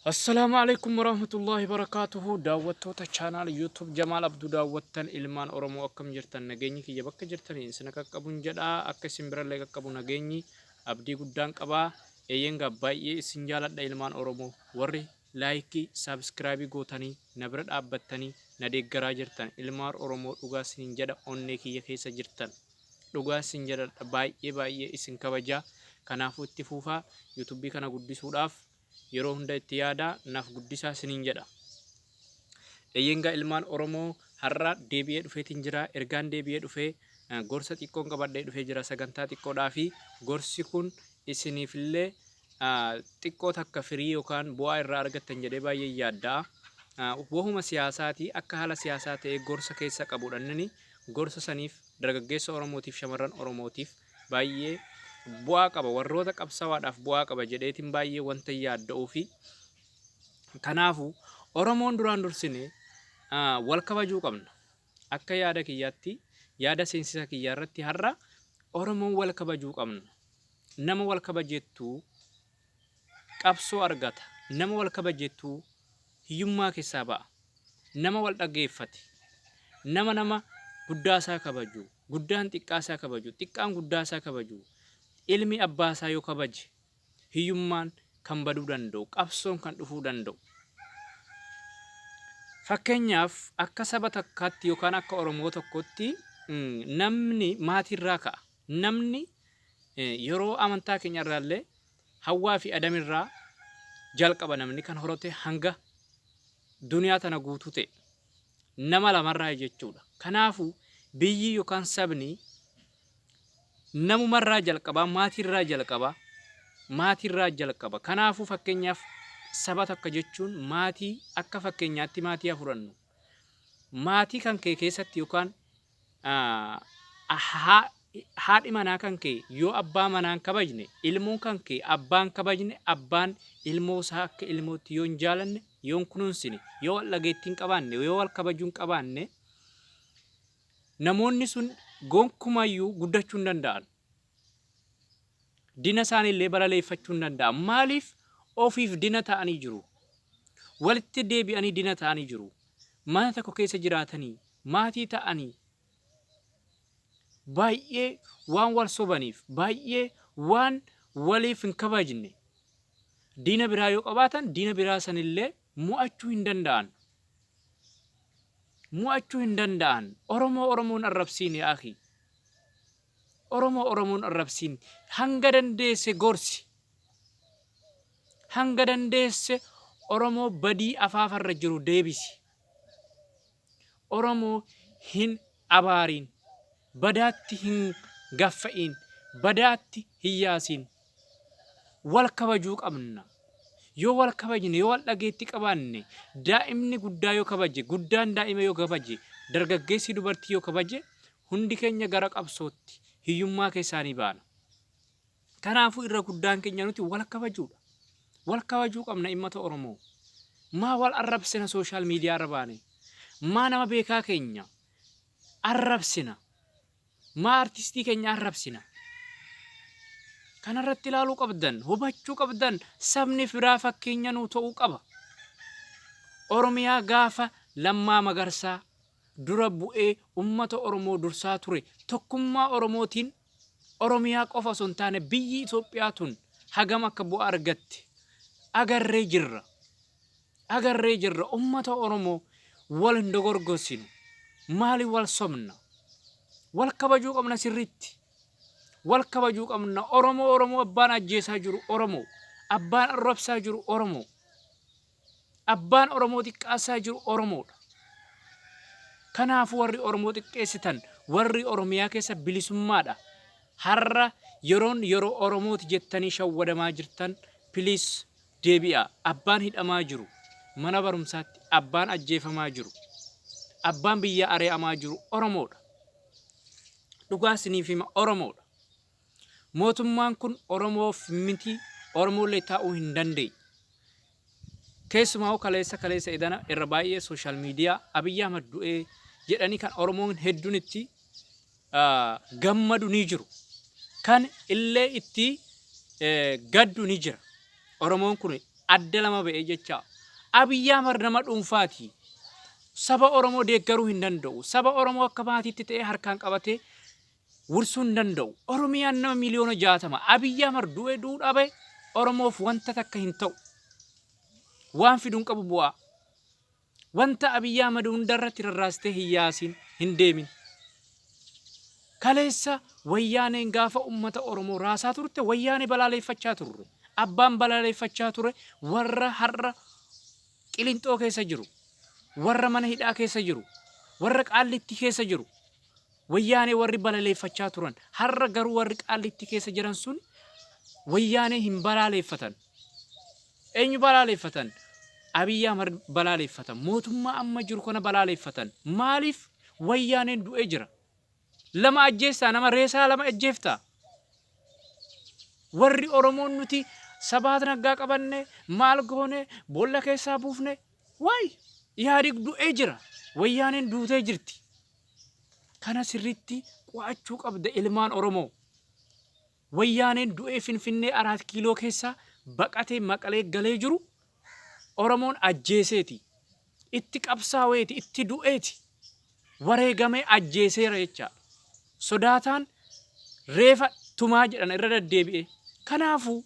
Assalamualaikum warahmatullahi wabarakatuh. Daawwattoota channel YouTube Jamaal Abduu daawwattan ilmaan Oromoo akkam jirtan nageenyi kiyya bakka jirtaniin isin qaqqabuun jedhaa akka isin birallee qaqqabu nageenyi abdii guddaan qabaa. Eeyyenga baay'ee isin jaaladha ilmaan Oromoo warri laayikii saabskraayibii gootanii na bira dhaabbattanii na deeggaraa jirtan ilmaan Oromoo dhugaa isin jedha onnee kiyya keessa jirtan dhugaa isin jedha baay'ee isin kabajaa. Kanaafuu itti fufaa YouTube kana guddisuudhaaf yeroo hunda itti yaada naaf guddisaa isiniin jedha. Eeyyengaa ilmaan Oromoo har'a deebi'ee dhufeetiin jira. Ergaan deebi'ee dhufee gorsa xiqqoon qabadhee dhufee jira sagantaa xiqqoodhaa fi gorsi kun isiniifillee xiqqoo takka firii yookaan bu'aa irraa argattan jedhee baay'ee yaaddaa. Wahuma siyaasaatii akka haala siyaasaa ta'ee gorsa keessa qabudhaan gorsa saniif dargaggeessa Oromootiif shamarran Oromootiif baay'ee bu'aa qaba warroota qabsawaadhaaf bu'aa qaba jedheetiin baay'ee wanta yaadda'uu fi kanaafu Oromoon duraan dursine wal kabajuu qabna. Akka yaada kiyyaatti yaada seensisa kiyyaa irratti har'a Oromoon wal kabajuu qabna. Nama wal kabajettuu qabsoo argata. Nama wal kabajettuu hiyyummaa keessaa ba'a. Nama wal dhaggeeffate. Nama guddaasaa kabaju. Guddaan xiqqaasaa kabaju. Xiqqaan guddaasaa kabaju. Ilmi abbaasaa yoo kabaje hiyyummaan kan baduu danda'u qabsoon kan dhufuu danda'u. Fakkeenyaaf akka saba takkaatti yookaan akka Oromoo tokkotti namni maatiirraa ka'a. Namni yeroo amantaa keenya irraallee hawwaa fi adamirraa jalqaba namni kan horate hanga duniyaa tana guutuu ta'e nama lamarraa jechuudha. Kanaafuu biyyi yookaan sabni namumarraa jalqabaa maatiirraa jalqaba. Kanaafuu fakkeenyaaf saba takka jechuun maatii akka fakkeenyaatti maatii haa fudhannu. Maatii kan kee keessatti yookaan haadhi manaa kan kee yoo abbaa manaan kabajne ilmoon kan kee abbaan kabajne abbaan ilmoo isaa akka ilmootti yoo hin jaalanne yoo hin kunuunsine yoo wal dhageettii hin qabaanne yoo wal kabajuu hin qabaanne namoonni sun gonkumayyuu guddachuu hin danda'an. Dina isaaniillee balaleeffachuu hin danda'an. Maaliif ofiif dina ta'anii jiru? Walitti deebi'anii dina ta'anii jiru. Mana tokko keessa jiraatanii maatii ta'anii baay'ee waan wal sobaniif baay'ee waan waliif hin kabajne dina biraa yoo qabaatan dina biraa sanillee mo'achuu hin danda'an. Mo'achuu hin danda'an. Oromoon arrabsiin yaa akhi. Oromoon arrabsiin hanga dandeesse gorsi. Hanga dandeesse Oromoo badii afaafarra jiru deebisi. Oromoo hin abaariin. Badaatti hin gaffa'iin. Badaatti hin yaasiin. Wal kabajuu qabna. Yoo wal kabajne yoo wal dhageetti qabaanne daa'imni guddaa yoo kabaje guddaan daa'ima yoo kabaje dargaggeessi dubartii yoo kabaje hundi keenya gara qabsootti hiyyummaa keessaanii baana. Kanaafuu irra guddaan keenya nuti wal kabajuudha. Wal kabajuu qabna immata Oromoo. Maa wal arrabsina sooshaal miidiyaa irra baane. Maa nama beekaa keenya arrabsina. Maa artistii keenya arrabsina. Kanarratti ilaaluu qabdan, hubachuu qabdan, sabni firaa fakkeenya nuu ta'uu qaba. Oromiyaa gaafa Lammaa Magarsaa dura bu'ee ummata Oromoo dursaa ture tokkummaa Oromootiin Oromiyaa qofa osoo hin taane biyyi Itoophiyaa tun hagam akka bu'aa argatte agarree jirra. Agarree jirra ummata Oromoo wal hin dogorgosinu. Maaliif wal sobna? Wal kabajuu qabna sirriitti. Wal kabajuu qabna. Oromoo abbaan ajjeesaa jiru Oromoo. Abbaan arrabsaa jiru Oromoo. Abbaan Oromoo xiqqaasaa jiru Oromoodha. Kanaafuu warri Oromoo xiqqeessitan warri Oromiyaa keessa bilisummaadha. Har'a yeroo Oromooti jettanii shawwadamaa jirtan piliis deebi'a. Abbaan hidhamaa jiru mana barumsaatti abbaan ajjeefamaa jiru. Abbaan biyya ari'amaa jiru Oromoodha. Dhugaa isiniif hima Oromoodha. Mootummaan kun Oromoof miti Oromoollee taa'uu hin dandeenye. Keessumaa kaleessa idana irra baay'ee sooshaal miidiyaa Abiyyi Ahmad du'ee jedhanii kan Oromoon hedduun itti gammadu ni jiru. Kan illee itti gaddu ni jira. Oromoon kun adda lama ba'ee jecha. Abiyyi Ahmad nama dhuunfaati. Saba Oromoo deeggaruu hin danda'u. Saba Oromoo akka maatiitti ta'ee harkaan qabatee wursuu hin danda'u. Oromiyaan nama miliyoona 60. Abiyyi Ahmad du'ee duudhaa bahe Oromoof wanta takka hin ta'u. Waan fiduun qabu bu'aa. Wanta Abiyyi Ahmad hundarratti rarraastee hin yaasin hin deemin. Kaleessa wayyaaneen gaafa ummata Oromoo raasaa turte wayyaanee balaaleffachaa turre. Abbaan balaaleffachaa ture warra har'a Qilinxoo keessa jiru. Warra mana hidhaa keessa jiru. Warra Qaallitti keessa jiru. Wayyaanee warri balaaleffachaa turan. Har'a garuu warri Qaallitti keessa jiran sun wayyaanee hin balaaleffatan. Eenyu balaaleffatan? Abiyyi Ahmad balaaleffatan. Mootummaa amma jiru kana balaaleffatan. Maaliif wayyaaneen du'ee jira? Lama ajjeessaa nama reesaa lama ajjeeftaa. Warri Oromoon nuti Sabahat Naggaa qabanne maal goone boolla keessaa buufne waay Ihaadig du'ee jira. Wayyaaneen duutee jirti. Kana sirriitti qo'achuu qabda ilmaan Oromoo. Wayyaaneen du'ee Finfinnee 4 kiiloo keessaa baqatee Maqalee galee jiru Oromoon ajjeeseeti. Itti qabsaa'eeti, itti du'eeti. Wareegamee ajjeeseera jecha. Sodaataan reefa tumaa jedhan irra deddeebi'e. Kanaafuu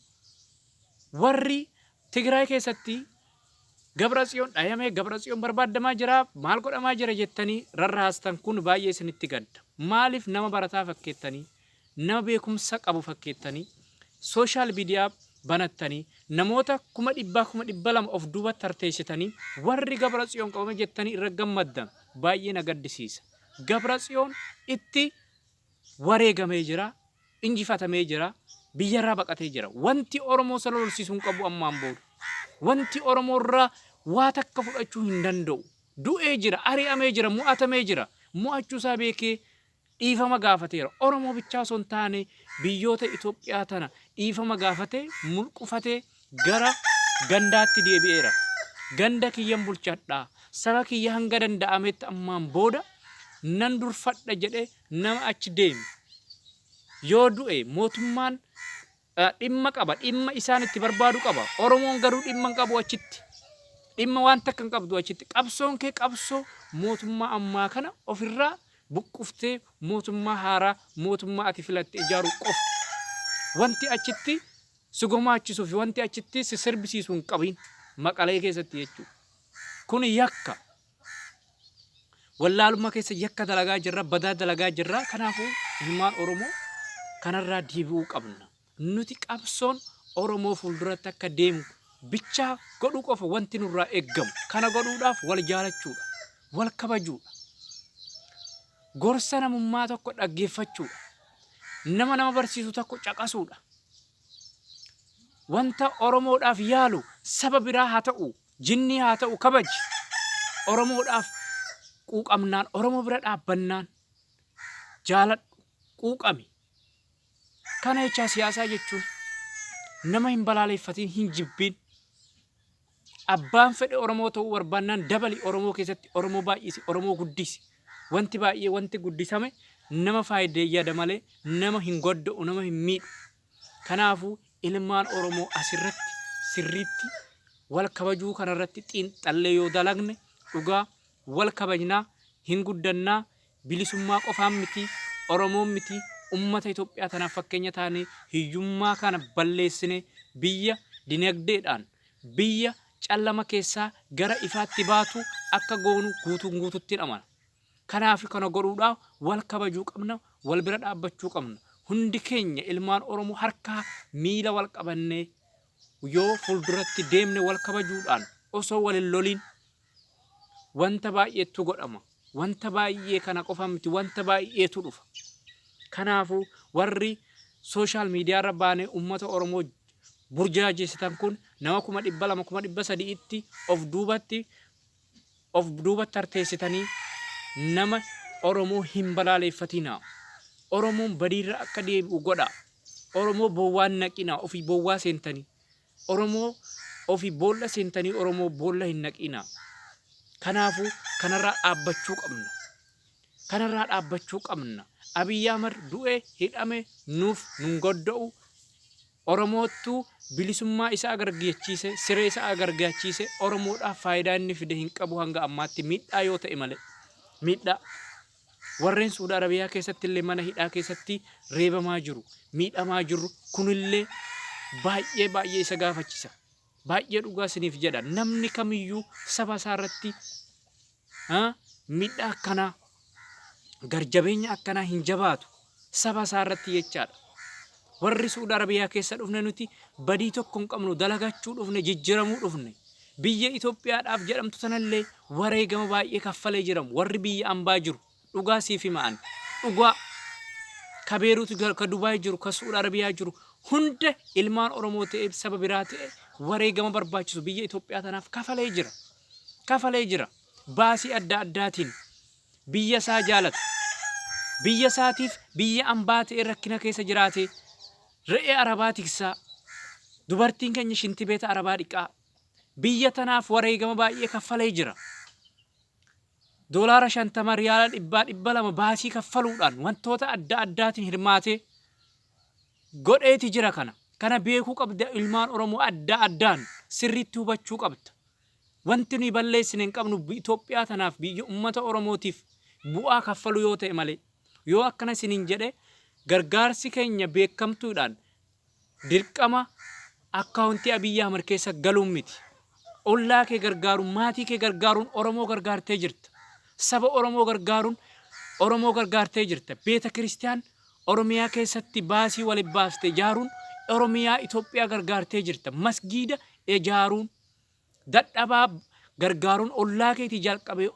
warri Tigraay keessatti Gabratsiyoon dhayamee Gabratsiyoon barbaadamaa jira maal godhamaa jira jettanii rarraastan kun baay'ee isinitti gadda. Maaliif nama barataa fakkeettanii nama beekumsa qabu fakkeettanii sooshaal miidiyaa banattanii namoota 100,000 of duuba tarteessitanii warri Gabratsiyoon qabame jettanii irra gammaddan baay'ee na gaddisiisa. Gabratsiyoon itti wareegamee jira, injifatamee jira, biyyarraa baqatee jira. Wanti Oromoo salolsiisuun qabu ammaan booda. Wanti Oromoo irraa waa takka fudhachuu hin danda'u. Du'ee jira, ari'amee jira, mo'atamee jira. Mo'achuusaa beekee dhiifama gaafateera. Oromoo bichaa osoo hin taane biyyoota Itoophiyaa tana dhiifama gaafatee mulqufatee gara gandaatti deebi'eera. Ganda kiyyan bulchadhaa. Saba kiyya hanga danda'ametti ammaan booda nan durfadha jedhee nama achi deemi. Yoo du'e mootummaan dhimma qaba, dhimma isaan itti barbaadu qaba. Oromoon garuu dhimma hin qabu achitti. Dhimma waan takka hin qabdu achitti. Qabsoon kee qabsoo mootummaa ammaa kana ofirraa buqquftee mootummaa haaraa, mootummaa ati filatte ijaaruu qofa. Wanti achitti si gumaachisuu fi wanti achitti si sirbisiisuu hin qabin Maqalee keessatti jechuudha. Kun yakka. Wallaalummaa keessa yakka dalagaa jirra, badaa dalagaa jirra. Kanaafuu ilmaan Oromoo kanarraa deebi'uu qabna. Nuti qabsoon Oromoo fuulduratti akka deemu bichaa godhuu qofa wanti nurraa eeggamu. Kana godhuudhaaf wal jaalachuudha, wal kabajuudha. Gorsa namummaa tokko dhaggeeffachuudha. Nama barsiisu tokko caqasuudha. Wanta Oromoodhaaf yaalu saba biraa haa ta'u, jinnii haa ta'u kabaji. Oromoodhaaf quuqamnaan, Oromoo bira dhaabbannaan jaaladhu, quuqami. Kana jechaa siyaasaa jechuun nama hin balaaleffatiin, hin jibbiin. Abbaan fedhe Oromoo ta'uu barbaannaan dabali Oromoo keessatti Oromoo baay'isi, Oromoo guddisi. Wanti baay'ee wanti guddisame nama faayideeyyada malee nama hin godda'u, nama hin miidhu. Kanaafuu ilmaan Oromoo asirratti sirriitti wal kabajuu kanarratti xiinxallee yoo dalagne dhugaa wal kabajnaa, hin guddannaa, bilisummaa qofaan miti, Oromoon miti, ummata Itoophiyaa tanaaf fakkeenya taane hiyyummaa kana balleessine biyya dinagdeedhaan biyya callama keessaa gara ifaatti baatu akka goonu guutuutti amana. Kanaaf kana godhuudhaaf wal kabajuu qabna, wal bira dhaabbachuu qabna. Hundi keenya ilmaan Oromoo harkaa miila wal qabannee yoo fuulduratti deemne wal kabajuudhaan osoo wal hin loliin wanta baay'eetu godhama. Wanta baay'ee kana qofa miti, wanta baay'eetu dhufa. Kanaafuu warri sooshaal miidiyaarra baanee uummata Oromoo burjaajeessitan kun nama 200,000 300 itti of duubatti tarteessitanii nama Oromoo hin balaaleffatinaa. Oromoon badiirra akka deebi'u godha. Oromoo bowwaan naqinaa, ofii bowwaa seentanii. Oromoo ofii boolla seentanii Oromoo boolla hin naqinaa. Kanaafuu kanarraa dhaabbachuu qabna. Kanarraa dhaabbachuu qabna. Abiyyi Ahmad du'e hidhame nuuf nun godda'u. Oromootu bilisummaa isaa agargachiise, siree isaa agargachiise, Oromoodhaaf faayidaa inni fide hin qabu hanga ammaatti miidhaa yoo ta'e malee. Miidhaa. Warreen Suudi Arabiyaa keessatti illee mana hidhaa keessatti reebamaa jiru, miidhamaa jiru kunillee baay'ee isa gaafachisa. Baay'ee dhugaa isiniif jedha. Namni kamiyyuu saba isaa irratti miidhaa akkanaa, garjabeenya akkanaa hin jabaatu saba isaa irratti jechaadha. Warri Suudi Arabiyaa keessa dhufne nuti badii tokko hin qabnu, dalagachuu dhufne, jijjiiramuu dhufne. Biyya Itoophiyaadhaaf jedhamtu sanallee wareegama baay'ee kaffalee jiramu. Warri biyya ambaa jiru dhugaa siif himaan. Dhugaa ka Beeruut, ka Dubaay jiru, ka Suudi Arabiyaa jiru hunda ilmaan Oromoo ta'e, saba biraa ta'e wareegama barbaachisu biyya Itoophiyaa tanaaf kafalee jira. Kafalee jira. Baasii adda addaatiin biyya isaa jaalata. Biyya isaatiif biyya ambaa ta'e rakkina keessa jiraate re'ee arabaa tiksaa, dubartiin keenya shintibeeta arabaa dhiqaa biyya tanaaf wareegama baay'ee kaffalee jira. Doolaara 50 riyaala 200 baasii kaffaluudhaan wantoota adda addaatiin hirmaatee godheeti jira kana. Kana beekuu qabda ilmaan Oromoo adda addaan sirriitti hubachuu qabda. Wanti nuyi balleessine hin qabnu Itoophiyaa tanaaf biyya uummata Oromootiif bu'aa kaffalu yoo ta'e malee. Yoo akkana isiniin jedhe gargaarsi keenya beekamtuudhaan dirqama akkaawuntii Abiyyi Ahmad keessa galuun miti. Ollaa kee gargaaruun, maatii kee gargaaruun Oromoo gargaartee jirta. Saba Oromoo gargaaruun Oromoo gargaartee jirta. Beeta Kiristiyaan Oromiyaa keessatti baasii waliin baaste ijaaruun Oromiyaa Itoophiyaa gargaartee jirta. Masgiida ijaaruun, dadhabaa gargaaruun ollaa keetii jalqabee